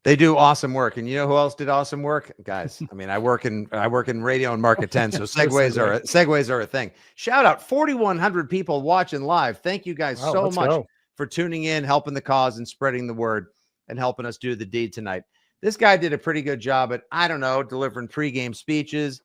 They do awesome work. And you know who else did awesome work? Guys, I mean, I work in radio and market 10, so segues are a thing. Shout out 4,100 people watching live. Thank you guys so much for tuning in, helping the cause and spreading the word and helping us do the deed tonight. This guy did a pretty good job at, I don't know, delivering pregame speeches,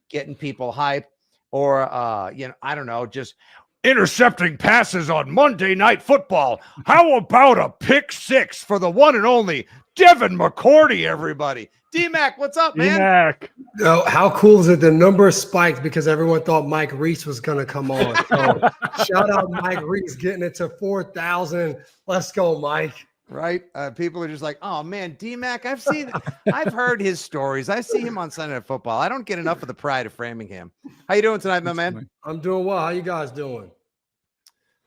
getting people hyped, or I don't know, just intercepting passes on Monday Night Football. How about a pick six for the one and only Devin McCourty, everybody? D-Mac, what's up, man? D-Mac. Oh, how cool is it? The number spiked because everyone thought Mike Reese was going to come on. So shout out Mike Reese getting it to 4,000. Let's go, Mike. Right? People are just like, oh, man, D-Mac, I've heard his stories. I see him on Sunday Night Football. I don't get enough of the pride of Framingham. How you doing tonight, my man? I'm doing well. How you guys doing?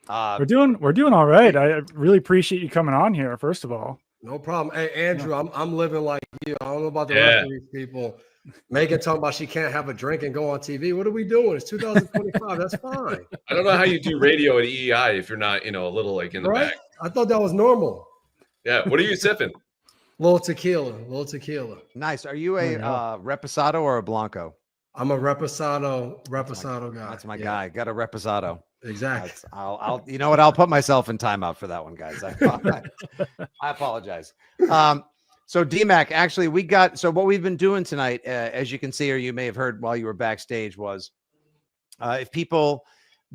We're doing all right. I really appreciate you coming on here, first of all. No problem. Hey, Andrew, I'm living like you. I don't know about the rest of these people. Megan talking about she can't have a drink and go on TV. What are we doing? It's 2025. That's fine. I don't know how you do radio at EEI if you're not, a little like in the back. I thought that was normal. Yeah. What are you sipping? Little tequila. Nice. Are you a Reposado or a Blanco? I'm a Reposado guy. That's my guy. Got a Reposado. Exactly. I'll you know what? I'll put myself in timeout for that one, guys. I apologize. So DMAC, actually, what we've been doing tonight, as you can see, or you may have heard while you were backstage, was if people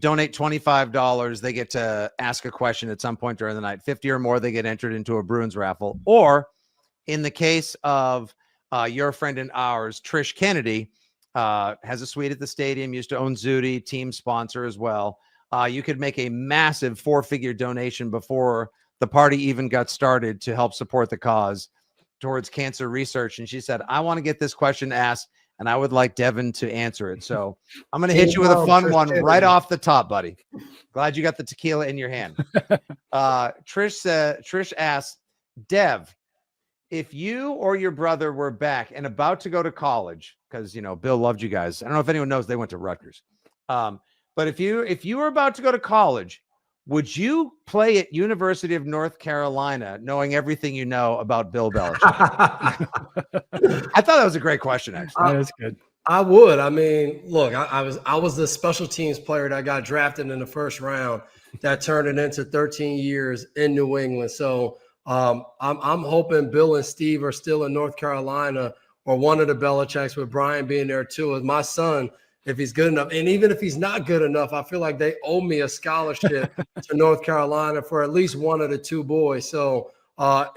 donate $25, they get to ask a question at some point during the night. 50 or more, they get entered into a Bruins raffle. Or in the case of your friend and ours, Trish Kennedy, has a suite at the stadium, used to own Zudi, team sponsor as well. You could make a massive 4-figure donation before the party even got started to help support the cause towards cancer research. And she said, I want to get this question asked, and I would like Devin to answer it. So I'm going to hit you with a fun one right off the top, buddy. Glad you got the tequila in your hand. Trish asked, Dev, if you or your brother were back and about to go to college, because, Bill loved you guys. I don't know if anyone knows they went to Rutgers. But if you were about to go to college, would you play at University of North Carolina, knowing everything you know about Bill Belichick? I thought that was a great question, actually. That's good. I would. I mean, look, I was the special teams player that got drafted in the first round that turned it into 13 years in New England. So I'm hoping Bill and Steve are still in North Carolina, or one of the Belichicks, with Brian being there too. As my son, if he's good enough, and even if he's not good enough, I feel like they owe me a scholarship to North Carolina for at least one of the two boys. So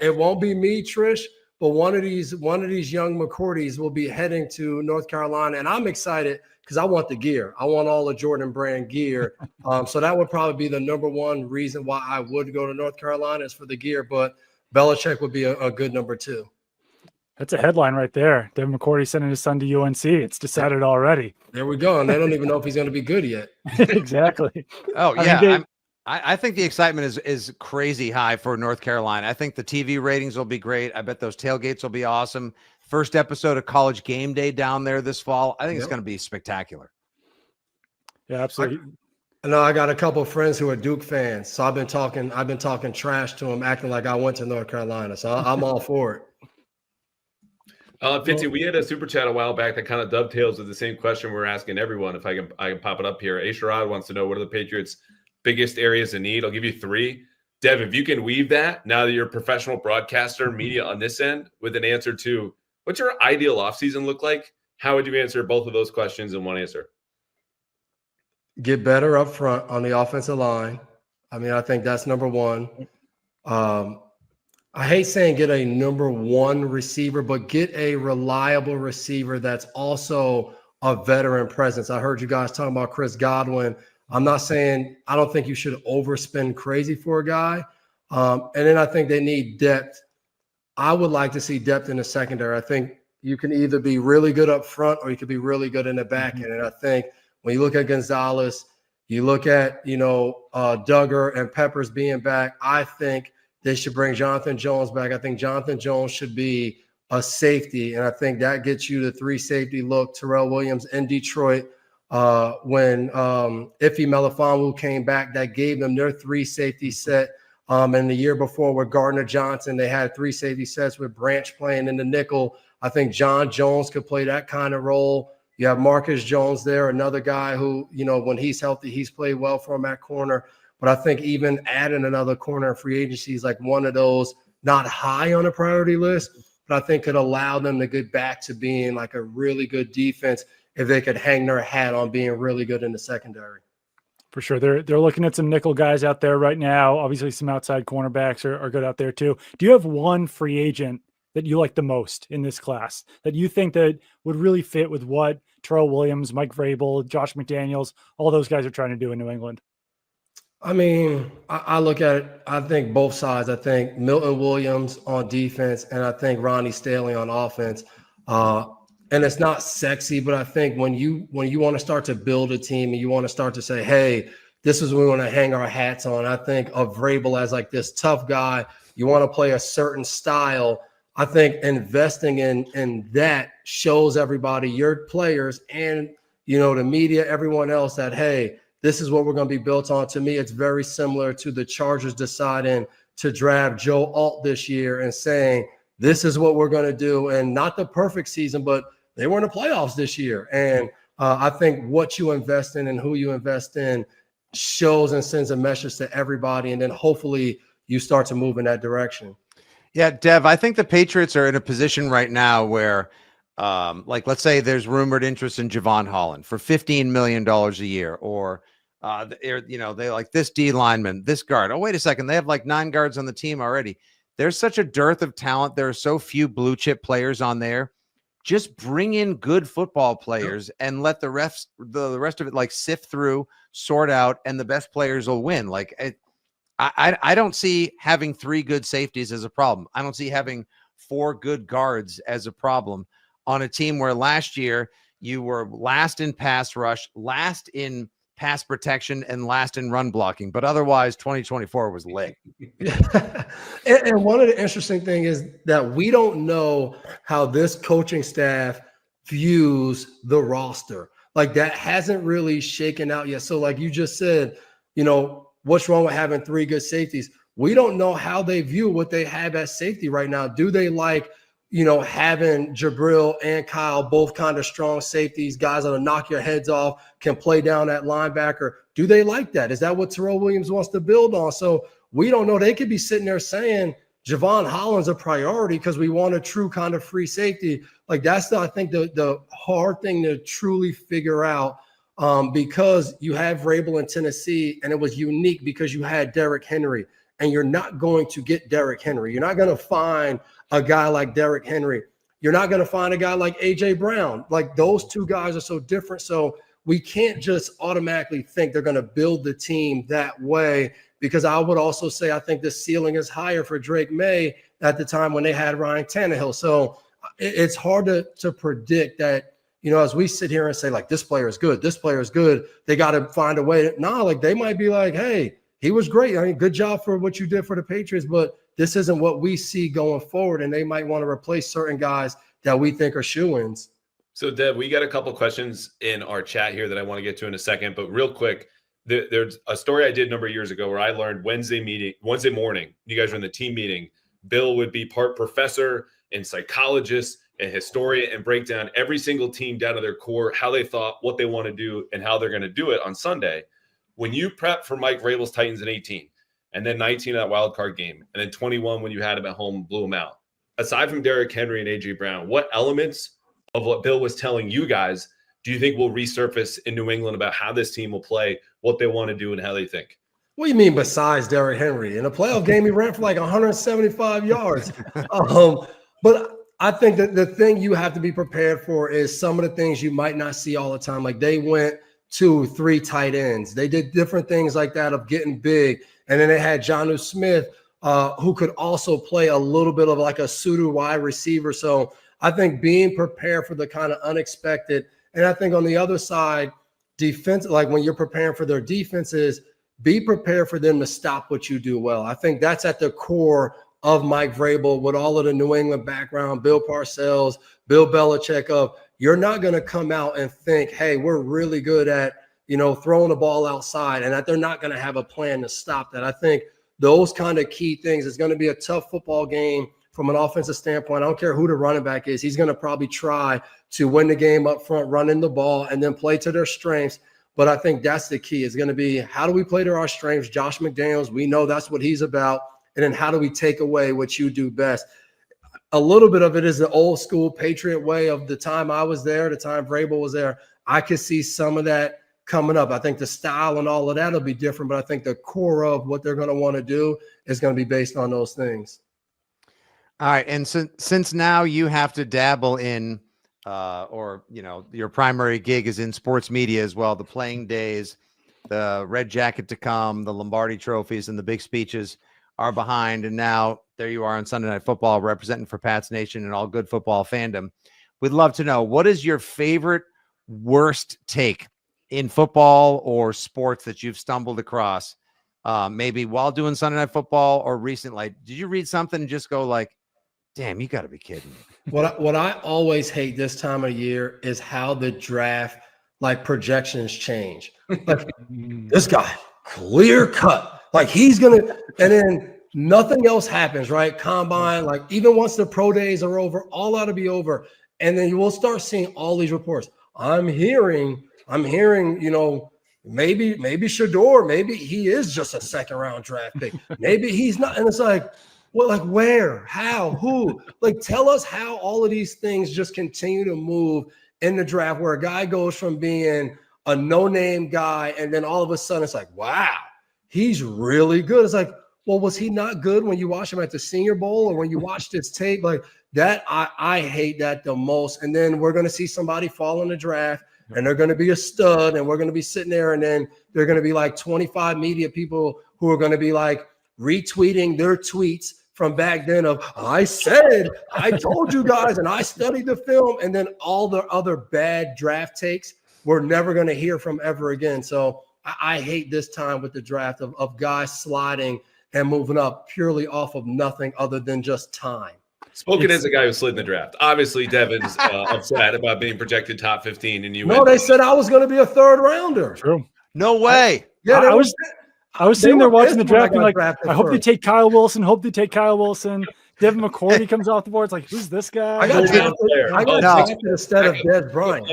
it won't be me, Trish, but one of these young McCourtys will be heading to North Carolina, and I'm excited because I want the gear. I want all the Jordan brand gear. So that would probably be the number one reason why I would go to North Carolina, is for the gear. But Belichick would be a good number two. That's a headline right there. Devin McCourty sending his son to UNC. It's decided already. There we go. And they don't even know if he's going to be good yet. Exactly. Oh, yeah. I think the excitement is crazy high for North Carolina. I think the TV ratings will be great. I bet those tailgates will be awesome. First episode of College Game Day down there this fall. I think it's going to be spectacular. Yeah, absolutely. I got a couple of friends who are Duke fans. So I've been talking trash to them, acting like I went to North Carolina. So I'm all for it. Fitzy, we had a super chat a while back that kind of dovetails with the same question we're asking everyone. If I can pop it up here. A Sherrod wants to know, what are the Patriots' biggest areas of need? I'll give you 3. Dev, if you can weave that, now that you're a professional broadcaster, media on this end, with an answer to what's your ideal offseason look like? How would you answer both of those questions in one answer? Get better up front on the offensive line. I mean, I think that's number one. I hate saying get a number one receiver, but get a reliable receiver that's also a veteran presence. I heard you guys talking about Chris Godwin. I'm not saying – I don't think you should overspend crazy for a guy. And then I think they need depth. I would like to see depth in the secondary. I think you can either be really good up front or you could be really good in the back end. And I think when you look at Gonzalez, you look at, Duggar and Peppers being back, I think – they should bring Jonathan Jones back. I think Jonathan Jones should be a safety, and I think that gets you the 3-safety look. Terrell Williams in Detroit, when Ife Melifonwu came back, that gave them their 3-safety set. And the year before with Gardner Johnson, they had 3 safety sets with Branch playing in the nickel. I think John Jones could play that kind of role. You have Marcus Jones there, another guy who, when he's healthy, he's played well for him at corner. But I think even adding another corner in free agency is like one of those not high on the priority list, but I think could allow them to get back to being like a really good defense if they could hang their hat on being really good in the secondary. For sure. They're looking at some nickel guys out there right now. Obviously, some outside cornerbacks are good out there too. Do you have one free agent that you like the most in this class that you think that would really fit with what Terrell Williams, Mike Vrabel, Josh McDaniels, all those guys are trying to do in New England? I mean, I look at it, I think both sides. I think Milton Williams on defense, and I think Ronnie Stanley on offense. And it's not sexy, but I think when you want to start to build a team and you want to start to say, hey, this is what we want to hang our hats on, I think of Vrabel as like this tough guy. You want to play a certain style. I think investing in that shows everybody, your players and, the media, everyone else that, hey, this is what we're going to be built on. To me, it's very similar to the Chargers deciding to draft Joe Alt this year and saying, this is what we're going to do. And not the perfect season, but they were in the playoffs this year. And I think what you invest in and who you invest in shows and sends a message to everybody. And then hopefully you start to move in that direction. Yeah, Dev, I think the Patriots are in a position right now where, let's say there's rumored interest in Javon Holland for $15 million a year, or they like this D lineman, this guard. Oh, wait a second. They have like 9 guards on the team already. There's such a dearth of talent. There are so few blue chip players on there. Just bring in good football players and let the rest of it like sift through, sort out, and the best players will win. Like I don't see having 3 good safeties as a problem. I don't see having 4 good guards as a problem on a team where last year you were last in pass rush, last in pass protection, and last in run blocking. But otherwise, 2024 was lit. And one of the interesting things is that we don't know how this coaching staff views the roster. Like that hasn't really shaken out yet. So like you just said, what's wrong with having 3 good safeties? We don't know how they view what they have at safety right now. Do they like, having Jabril and Kyle, both kind of strong safeties, guys that'll knock your heads off, can play down that linebacker? Do they like that? Is that what Terrell Williams wants to build on? So we don't know. They could be sitting there saying Javon Holland's a priority because we want a true kind of free safety. Like that's I think the hard thing to truly figure out, because you have Vrabel in Tennessee, and it was unique because you had Derrick Henry, and you're not going to get Derrick Henry. You're not going to find a guy like Derrick Henry. You're not going to find a guy like A.J. Brown. Like those 2 guys are so different. So we can't just automatically think they're going to build the team that way, because I would also say I think the ceiling is higher for Drake May at the time when they had Ryan Tannehill. So it's hard to predict that, as we sit here and say like this player is good, they got to find a way. Like they might be like, hey, he was great. I mean, good job for what you did for the Patriots, but this isn't what we see going forward. And they might want to replace certain guys that we think are shoo-ins. So, Deb, we got a couple questions in our chat here that I want to get to in a second. But real quick, there's a story I did a number of years ago where I learned Wednesday morning, you guys were in the team meeting, Bill would be part professor and psychologist and historian and break down every single team down to their core, how they thought, what they want to do, and how they're going to do it on Sunday. When you prep for Mike Vrabel's Titans in 18, and then 19 in that wild card game, and then 21 when you had him at home, blew him out. Aside from Derrick Henry and A.J. Brown, what elements of what Bill was telling you guys do you think will resurface in New England about how this team will play, what they want to do, and how they think? What do you mean besides Derrick Henry? In a playoff game, he ran for like 175 yards. But I think that the thing you have to be prepared for is some of the things you might not see all the time. Like they went 2-3 tight ends. They did different things like that of getting big. And then they had Jonnu Smith, who could also play a little bit of like a pseudo wide receiver. So I think being prepared for the kind of unexpected. And I think on the other side, defense, like when you're preparing for their defenses, be prepared for them to stop what you do well. I think that's at the core of Mike Vrabel with all of the New England background, Bill Parcells, Bill Belichick of, you're not going to come out and think, hey, we're really good at, throwing the ball outside, and that they're not going to have a plan to stop that. I think those kind of key things. It's going to be a tough football game from an offensive standpoint. I don't care who the running back is. He's going to probably try to win the game up front, running the ball, and then play to their strengths. But I think that's the key. It's going to be, how do we play to our strengths? Josh McDaniels, we know that's what he's about. And then how do we take away what you do best? A little bit of it is the old school Patriot way of the time I was there, the time Vrabel was there. I could see some of that coming up. I think the style and all of that will be different, but I think the core of what they're going to want to do is going to be based on those things. All right. And since now you have to dabble in, or, you know, your primary gig is in sports media as well, the playing days, the red jacket to come, the Lombardi trophies and the big speeches are behind. And now there you are on Sunday Night Football representing for Pats Nation and all good football fandom. We'd love to know, what is your favorite worst take in football or sports that you've stumbled across, maybe while doing Sunday Night Football or recently? Like, did you read something and just go like, damn, you got to be kidding me? What I always hate this time of year is how the draft, like, projections change. Like, this guy, clear cut, like he's going to, and then nothing else happens, right? Combine, like even once the pro days are over, all ought to be over. And then you will start seeing all these reports. I'm hearing, you know, maybe Shador, maybe he is just a second round draft pick. Maybe he's not. And it's like, well, like where, how, who? Like, tell us how all of these things just continue to move in the draft, where a guy goes from being a no-name guy and then all of a sudden it's like, wow, he's really good. It's like, well, was he not good when you watched him at the Senior Bowl or when you watched his tape? Like that, I hate that the most. And then we're going to see somebody fall in the draft and they're going to be a stud and we're going to be sitting there, and then they're going to be like 25 media people who are going to be like retweeting their tweets from back then of, I said, I told you guys, and I studied the film, and then all the other bad draft takes we're never going to hear from ever again. So I hate this time with the draft of guys sliding and moving up purely off of nothing other than just time. Spoken as a guy who slid in the draft. Obviously, Devin's upset about being projected top 15, and you. No, they said I was going to be a third rounder. True. No way. I was sitting there watching the draft and like, I hope they take Kyle Wilson. Devin McCourty comes off the board. It's like, who's this guy? I got drafted instead of Des Bryant.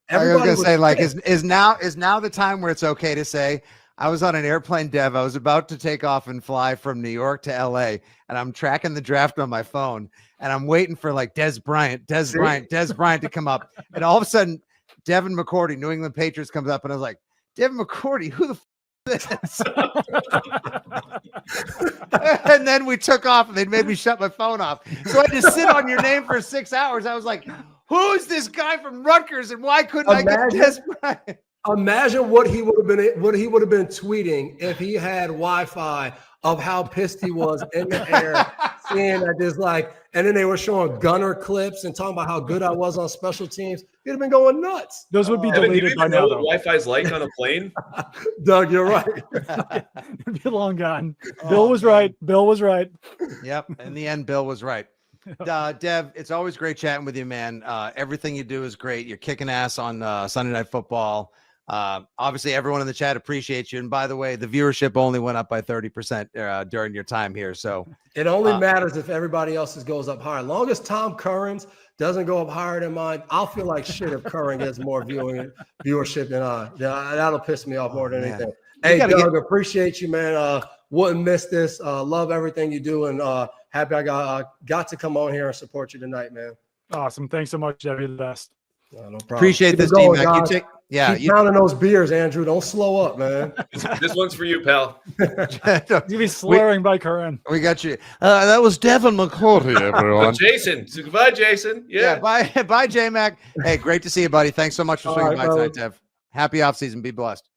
I was going to say, like, is now the time where it's okay to say, I was on an airplane, Dev. I was about to take off and fly from New York to LA, and I'm tracking the draft on my phone, and I'm waiting for like Des Bryant to come up. And all of a sudden, Devin McCourty, New England Patriots, comes up, and I was like, Devin McCourty, who the this? And then we took off, and they made me shut my phone off. So I had to sit on your name for 6 hours. I was like, who's this guy from Rutgers, and why couldn't I get Des Bryant? Imagine what he would have been tweeting if he had Wi-Fi, of how pissed he was in the air, seeing that there's like, and then they were showing gunner clips and talking about how good I was on special teams. He'd have been going nuts. Those would be deleted by now. Wi-Fi's like on a plane. Doug, you're right. It'd be long gone. Bill was right. Yep. In the end, Bill was right. Dev, it's always great chatting with you, man. Everything you do is great. You're kicking ass on Sunday Night Football. Obviously, everyone in the chat appreciates you. And by the way, the viewership only went up by 30% during your time here. So it only matters if everybody else's goes up higher. As long as Tom Curran's doesn't go up higher than mine, I'll feel like shit if Curran gets more viewership than I. That'll piss me off more than anything. Hey, Doug, appreciate you, man. Wouldn't miss this. Love everything you do, and happy I got to come on here and support you tonight, man. Awesome. Thanks so much, Debbie. The best. No problem. Appreciate this, D-Mac. Keep pounding those beers, Andrew. Don't slow up, man. This one's for you, pal. You'll be slurring by Curran. We got you. That was Devin McCourty, everyone. Jason. So goodbye, Jason. Yeah. Bye, J-Mac. Hey, great to see you, buddy. Thanks so much for swinging by tonight, Dev. Happy offseason. Be blessed.